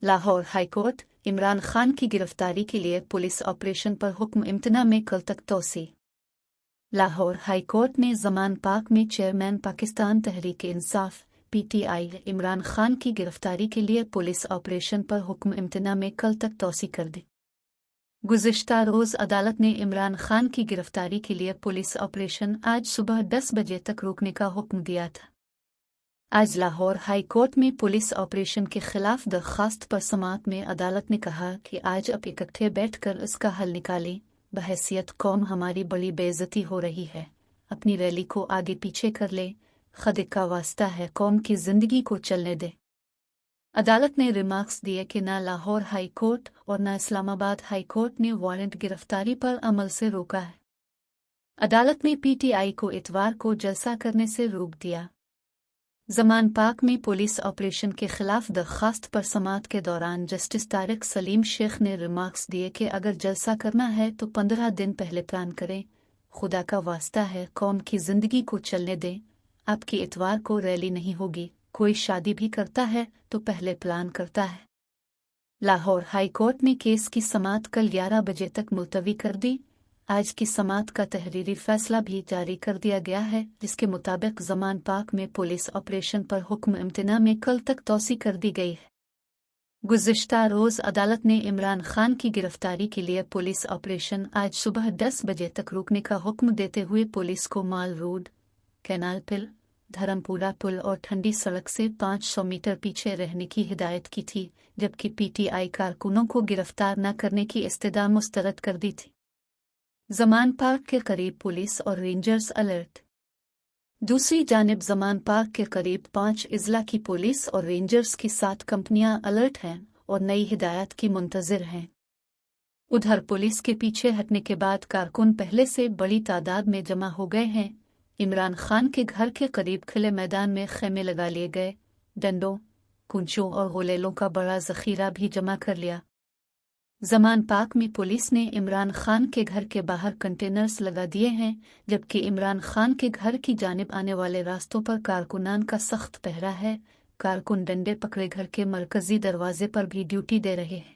Lahore high court Imran Khan की गिरफ्तारी के लिए पुलिस ऑपरेशन पर हुक्म इम्तना में कल तक तोसी। लाहौर हाईकोर्ट ने ज़मान पाक में चेयरमैन पाकिस्तान तहरीक-ए-इंसाफ (पीटीआई) इमरान खान की गिरफ्तारी के लिए पुलिस ऑपरेशन पर हुक्म इम्तना में कल तक तोसी कर दी। गुज़िश्ता रोज़ अदालत ने इमरान खान की गिरफ्तारी के लिए पुलिस ऑपरेशन आज सुबह 10 बजे तक रोकने का हुक्म दिया था। आज लाहौर हाई कोर्ट में पुलिस ऑपरेशन के खिलाफ दरख्वास्त पर समाअत में अदालत ने कहा कि आज अब इकट्ठे बैठकर इसका हल निकालें। बहैसियत कौम हमारी बड़ी बेइज्जती हो रही है, अपनी रैली को आगे पीछे कर ले, खुदा का वास्ता है कौम की जिंदगी को चलने दे। अदालत ने रिमार्क्स दिए कि न लाहौर हाई कोर्ट और न इस्लामाबाद हाई कोर्ट ने वारंट गिरफ्तारी पर अमल से रोका है। अदालत ने पीटीआई को इतवार को जलसा करने से रोक दिया। ज़मान पाक में पुलिस ऑपरेशन के खिलाफ दरख्वास्त पर समाअत के दौरान जस्टिस तारिक सलीम शेख ने रिमार्क्स दिए कि अगर जलसा करना है तो 15 दिन पहले प्लान करें, खुदा का वास्ता है कौम की जिंदगी को चलने दें। आपकी इतवार को रैली नहीं होगी, कोई शादी भी करता है तो पहले प्लान करता है। लाहौर हाई कोर्ट ने केस की समाअत कल 11 बजे तक मुलतवी कर दी। आज की समाअत का तहरीरी फैसला भी जारी कर दिया गया है, जिसके मुताबिक ज़मान पाक में पुलिस ऑपरेशन पर हुक्म इम्तना में कल तक तोसी कर दी गई है। गुज़िश्ता रोज़ अदालत ने इमरान खान की गिरफ्तारी के लिए पुलिस ऑपरेशन आज सुबह 10 बजे तक रोकने का हुक्म देते हुए पुलिस को माल रोड, कैनाल पुल, धर्मपुरा पुल और ठंडी सड़क से 500 मीटर पीछे रहने की हिदायत की थी, जबकि पीटीआई कारकुनों को गिरफ्तार न करने की इस्तदा मुस्तरद कर दी थी। ज़मान पाक के करीब पुलिस और रेंजर्स अलर्ट। दूसरी जानिब ज़मान पाक के करीब 5 अजला की पुलिस और रेंजर्स की 7 कंपनियां अलर्ट हैं और नई हिदायत की मुंतज़िर हैं। उधर पुलिस के पीछे हटने के बाद कारकुन पहले से बड़ी तादाद में जमा हो गए हैं। इमरान खान के घर के करीब खुले मैदान में खेमे लगा लिए गए, डंडों, कुंचों और गुलेलों का बड़ा ज़ख़ीरा भी जमा कर लिया। ज़मान पाक में पुलिस ने इमरान खान के घर के बाहर कंटेनर्स लगा दिए हैं, जबकि इमरान खान के घर की जानिब आने वाले रास्तों पर कारकुनान का सख्त पहरा है। कारकुन डंडे पकड़े घर के मरकजी दरवाजे पर भी ड्यूटी दे रहे हैं।